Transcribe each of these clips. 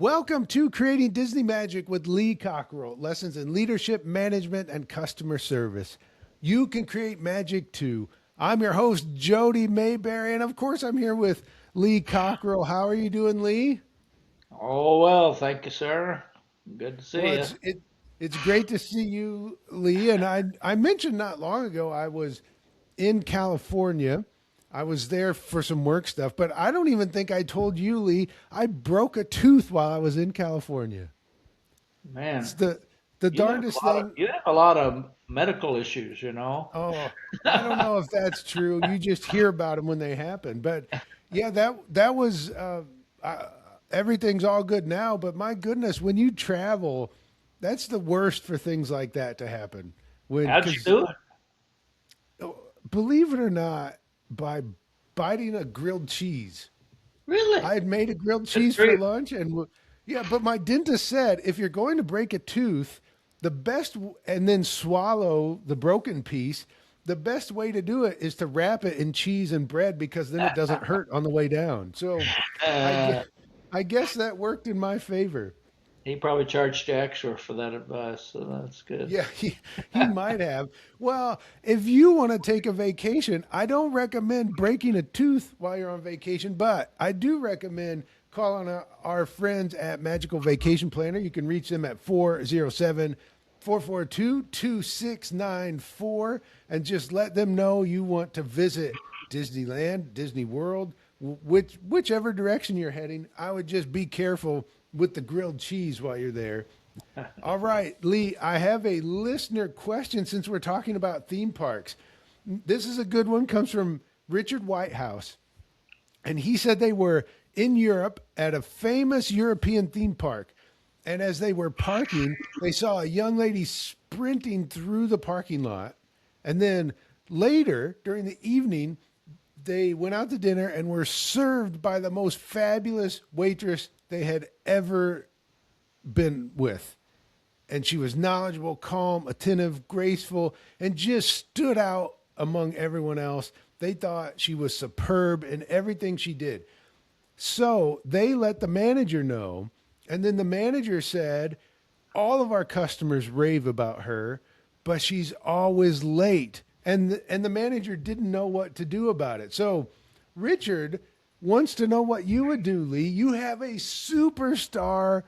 Welcome to Creating Disney Magic with Lee Cockerell. Lessons in leadership, management, and customer service. You can create magic too. I'm your host, Jody Mayberry, and of course, I'm here with Lee Cockerell. How are you doing, Lee? Oh, well, thank you, sir. Good to Well, see you. it's great to see you, Lee. And I mentioned not long ago I was in California. I was there for some work stuff, but I don't even think I told you, Lee. I broke a tooth while I was in California. It's Man, the darndest thing. you have a lot of medical issues, you know. Oh, I don't know if that's true. You just hear about them when they happen. But yeah, that was uh, everything's all good now. But my goodness, when you travel, that's the worst for things like that to happen. When How'd you because do it? believe it or not, by biting a grilled cheese. Really? I had made a grilled Good cheese for grief. lunch, and yeah, but my dentist said if you're going to break a tooth, and then swallow the broken piece, the best way to do it is to wrap it in cheese and bread because then it doesn't hurt on the way down. So, I guess, Uh, I guess that worked in my favor. he probably charged you extra for that advice, so that's good. Yeah, he might have. Well, if you want to take a vacation, I don't recommend breaking a tooth while you're on vacation, but I do recommend calling our friends at Magical Vacation Planner. You can reach them at 407-442-2694 and just let them know you want to visit Disneyland, Disney World, whichever direction you're heading. I would just be careful with the grilled cheese while you're there. All right, Lee, I have a listener question since we're talking about theme parks. This is a good one, comes from Richard Whitehouse. And he said they were in Europe at a famous European theme park. And as they were parking, they saw a young lady sprinting through the parking lot. And then later, during the evening, they went out to dinner and were served by the most fabulous waitress they had ever been with. And she was knowledgeable, calm, attentive, graceful, and just stood out among everyone else. They thought she was superb in everything she did. So they let the manager know. And then the manager said, all of our customers rave about her, but she's always late. And the manager didn't know what to do about it. So Richard wants to know what you would do, Lee. You have a superstar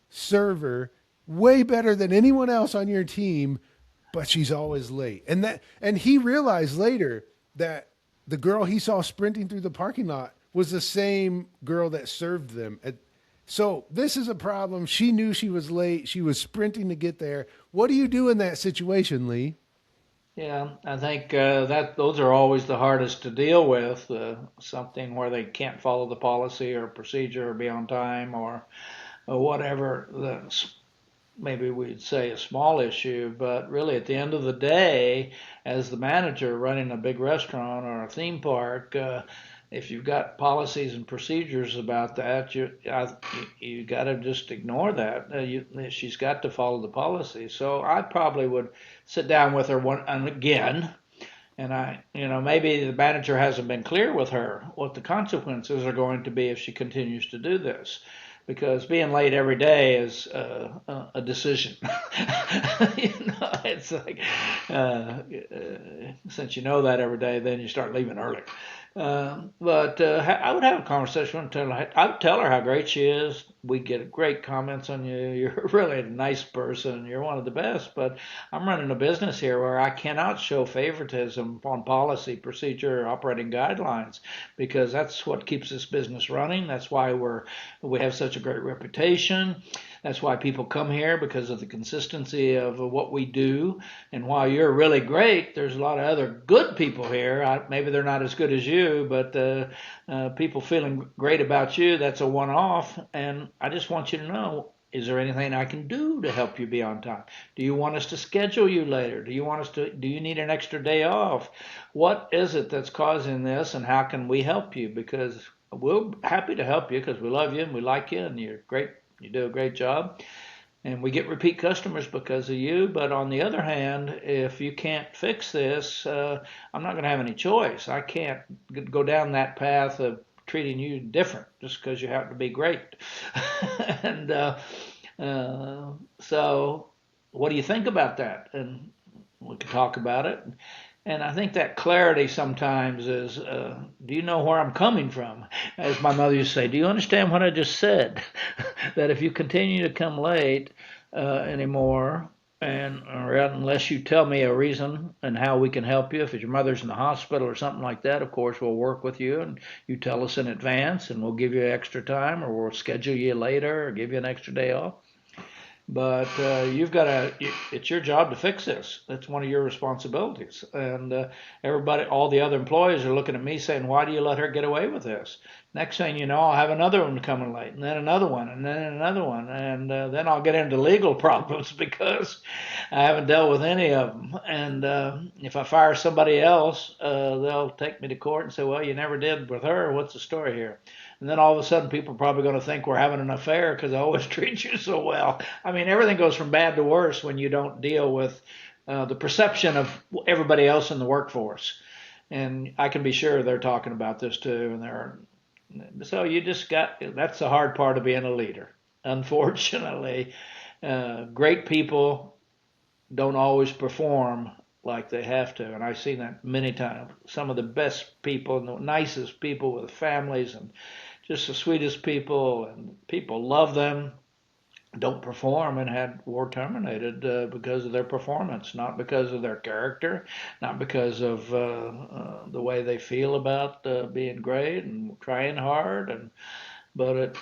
server, way better than anyone else on your team, but she's always late. And he realized later that the girl he saw sprinting through the parking lot was the same girl that served them. So this is a problem. She knew she was late. She was sprinting to get there. What do you do in that situation, Lee? Yeah, I think that those are always the hardest to deal with. Something where they can't follow the policy or procedure or be on time or whatever. Maybe we'd say a small issue, but really at the end of the day, as the manager running a big restaurant or a theme park, if you've got policies and procedures about that, you got to just ignore that. She's got to follow the policy. So I probably would sit down with her one and again, and maybe the manager hasn't been clear with her what the consequences are going to be if she continues to do this, because being late every day is a decision. It's like since you know that every day, then you start leaving early. But I would have a conversation and I would tell her how great she is. We get great comments on you. You're really a nice person. You're one of the best. But I'm running a business here where I cannot show favoritism on policy, procedure, operating guidelines, because that's what keeps this business running. That's why we have such a great reputation. That's why people come here, because of the consistency of what we do. And while you're really great, there's a lot of other good people here. Maybe they're not as good as you, but people feeling great about you, that's a one-off. And I just want you to know, is there anything I can do to help you be on time? Do you want us to schedule you later? Do you need an extra day off? What is it that's causing this, and how can we help you? Because we're happy to help you because we love you and we like you and you're great. You do a great job. And we get repeat customers because of you. But on the other hand, if you can't fix this, I'm not going to have any choice. I can't go down that path of treating you different just because you happen to be great. And so, what do you think about that? And we can talk about it. And I think that clarity sometimes is, do you know where I'm coming from? As my mother used to say, do you understand what I just said? That if you continue to come late anymore, and or unless you tell me a reason and how we can help you, if your mother's in the hospital or something like that, of course we'll work with you, and you tell us in advance, and we'll give you extra time, or we'll schedule you later, or give you an extra day off. But you've got to, it's your job to fix this. That's one of your responsibilities. And everybody, all the other employees are looking at me saying, why do you let her get away with this? Next thing you know, I'll have another one coming late, and then another one, and then another one. And then I'll get into legal problems because I haven't dealt with any of them. And if I fire somebody else, they'll take me to court and say, well, you never did with her. What's the story here? And then all of a sudden, people are probably going to think we're having an affair because I always treat you so well. I mean, everything goes from bad to worse when you don't deal with the perception of everybody else in the workforce. And I can be sure they're talking about this too. So you just got, that's the hard part of being a leader. Unfortunately, great people don't always perform like they have to. And I've seen that many times. Some of the best people and the nicest people with families and just the sweetest people, and people love them, don't perform and had war terminated because of their performance, not because of their character, not because of the way they feel about being great and trying hard. But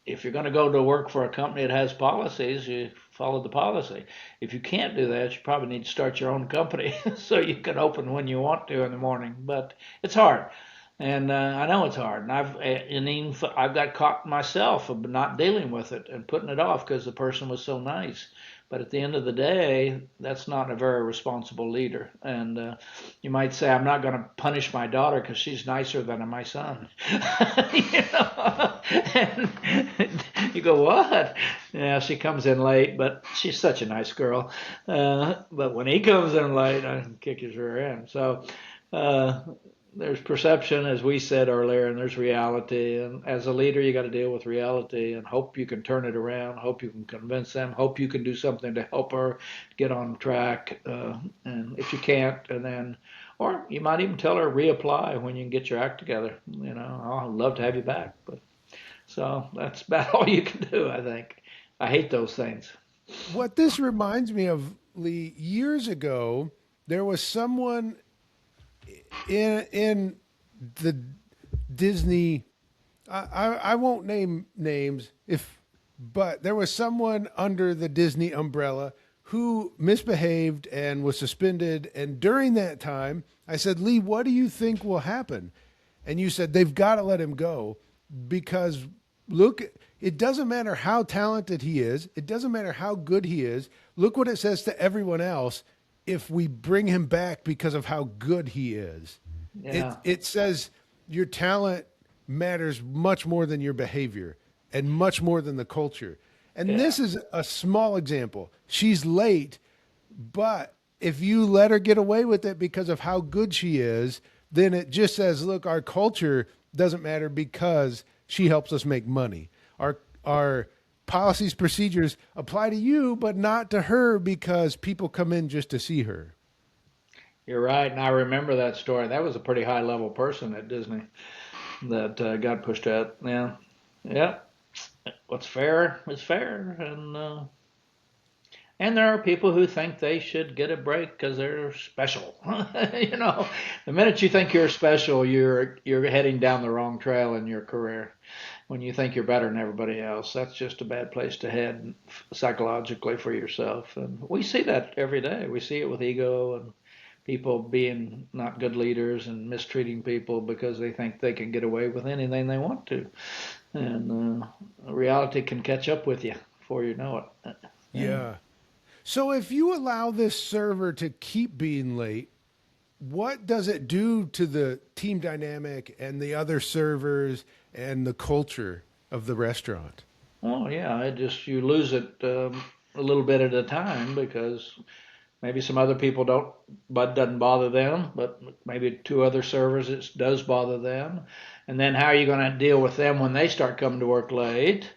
if you're going to go to work for a company that has policies, you follow the policy. If you can't do that, you probably need to start your own company so you can open when you want to in the morning. But it's hard. And I know it's hard, and I've got caught myself of not dealing with it and putting it off because the person was so nice. But at the end of the day, that's not a very responsible leader. And you might say, I'm not going to punish my daughter because she's nicer than my son. And you go, what? Yeah, she comes in late, but she's such a nice girl. But when he comes in late, I kick his rear end. So. There's perception, as we said earlier, and there's reality. And as a leader, you got to deal with reality and hope you can turn it around, hope you can convince them, hope you can do something to help her get on track. And if you can't, or you might even tell her reapply when you can get your act together. I'd love to have you back. But so that's about all you can do, I think. I hate those things. What this reminds me of, Lee, years ago, there was someone in the Disney, I won't name names, but there was someone under the Disney umbrella who misbehaved and was suspended. And during that time, I said, Lee, what do you think will happen? And you said, they've got to let him go because look, it doesn't matter how talented he is. It doesn't matter how good he is. Look what it says to everyone else if we bring him back because of how good he is. Yeah. It says your talent matters much more than your behavior and much more than the culture. And this is a small example. She's late, but if you let her get away with it because of how good she is, then it just says, look, our culture doesn't matter because she helps us make money. Our policies, procedures apply to you, but not to her because people come in just to see her. You're right, and I remember that story. That was a pretty high-level person at Disney that got pushed out. Yeah. What's fair is fair, and there are people who think they should get a break because they're special. The minute you think you're special, you're heading down the wrong trail in your career. When you think you're better than everybody else, that's just a bad place to head psychologically for yourself. And we see that every day. We see it with ego and people being not good leaders and mistreating people because they think they can get away with anything they want to. And reality can catch up with you before you know it. Yeah. So if you allow this server to keep being late, what does it do to the team dynamic and the other servers and the culture of the restaurant? Well, yeah, you lose it a little bit at a time because Maybe some other people don't, but doesn't bother them, but maybe two other servers it does bother them. And then how are you going to deal with them when they start coming to work late?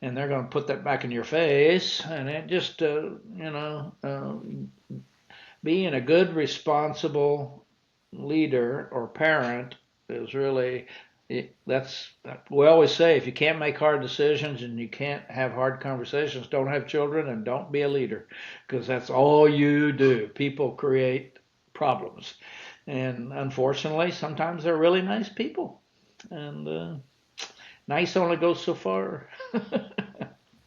And they're going to put that back in your face. And it just, being a good, responsible leader or parent is really that's we always say if you can't make hard decisions and you can't have hard conversations, don't have children and don't be a leader because that's all you do. People create problems, and unfortunately, sometimes they're really nice people, and nice only goes so far.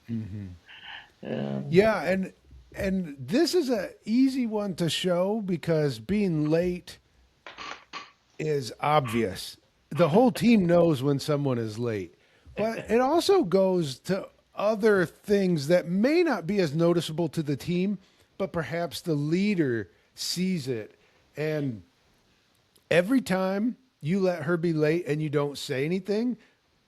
Hmm. um, Yeah, and this is a easy one to show because being late is obvious. The whole team knows when someone is late. But it also goes to other things that may not be as noticeable to the team, but perhaps the leader sees it. And every time you let her be late and you don't say anything,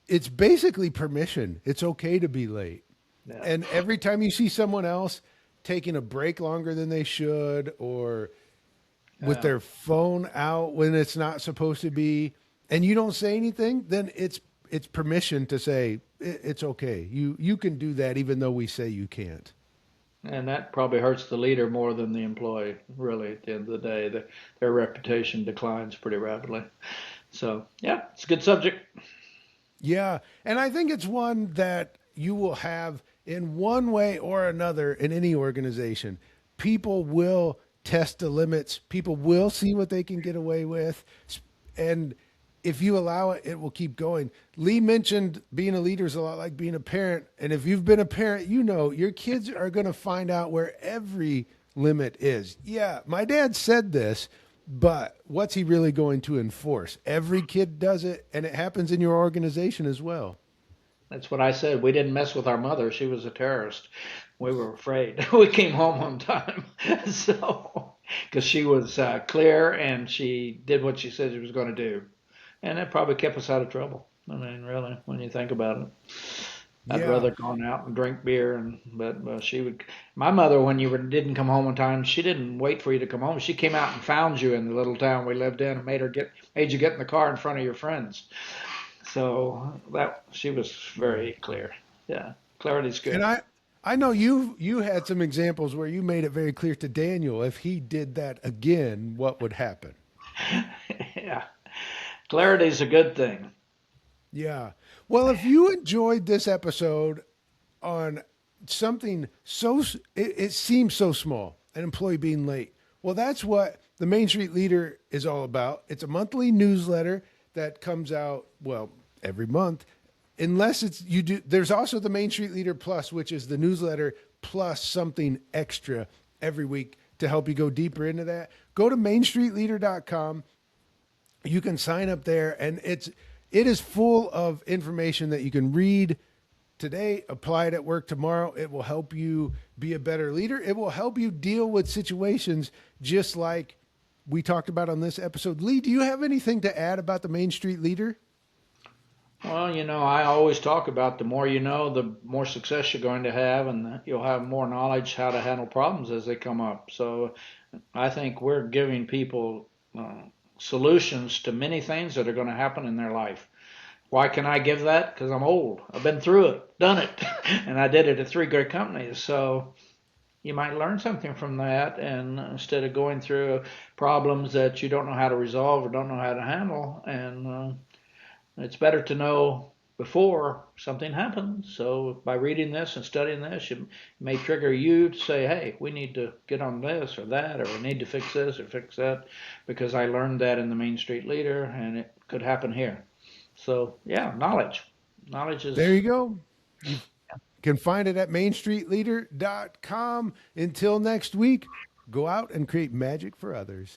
it's basically permission. It's okay to be late. yeah. And every time you see someone else taking a break longer than they should or with Yeah. their phone out when it's not supposed to be and you don't say anything, then it's permission to say it's okay. You can do that even though we say you can't. And that probably hurts the leader more than the employee, really, at the end of the day. Their reputation declines pretty rapidly. So, yeah, it's a good subject. Yeah, and I think it's one that you will have in one way or another in any organization. People will test the limits. People will see what they can get away with. And if you allow it, it will keep going. Lee mentioned being a leader is a lot like being a parent. And if you've been a parent, you know your kids are going to find out where every limit is. Yeah, my dad said this, but what's he really going to enforce? Every kid does it, and it happens in your organization as well. That's what I said. We didn't mess with our mother. She was a terrorist. We were afraid. We came home one time. So, because she was clear and she did what she said she was going to do. And that probably kept us out of trouble. I mean, really, when you think about it. I'd Yeah. rather gone out and drink beer, and but she would. My mother, when you didn't come home on time, she didn't wait for you to come home. She came out and found you in the little town we lived in, and made you get in the car in front of your friends. So that she was very clear. Yeah, clarity's And good. I know you had some examples where you made it very clear to Daniel if he did that again, what would happen. Yeah, clarity's a good thing. Yeah. Well, if you enjoyed this episode on something it seems so small, an employee being late. Well, that's what the Main Street Leader is all about. It's a monthly newsletter that comes out, well, every month. Unless it's you do there's also the Main Street Leader Plus, which is the newsletter plus something extra every week to help you go deeper into that. Go to mainstreetleader.com. You can sign up there and it is full of information that you can read today, apply it at work tomorrow. It will help you be a better leader. It will help you deal with situations just like we talked about on this episode. Lee, do you have anything to add about the Main Street Leader? Well, I always talk about the more you know, the more success you're going to have, and you'll have more knowledge how to handle problems as they come up. So I think we're giving people solutions to many things that are going to happen in their life. Why can I give that? Because I'm old. I've been through it, done it, and I did it at three great companies. So you might learn something from that, and instead of going through problems that you don't know how to resolve or don't know how to handle, and it's better to know before something happens. So by reading this and studying this, it may trigger you to say, hey, we need to get on this or that, or we need to fix this or fix that, because I learned that in the Main Street Leader, and it could happen here. So yeah, knowledge. Knowledge There is you go. You can find it at mainstreetleader.com. Until next week, go out and create magic for others.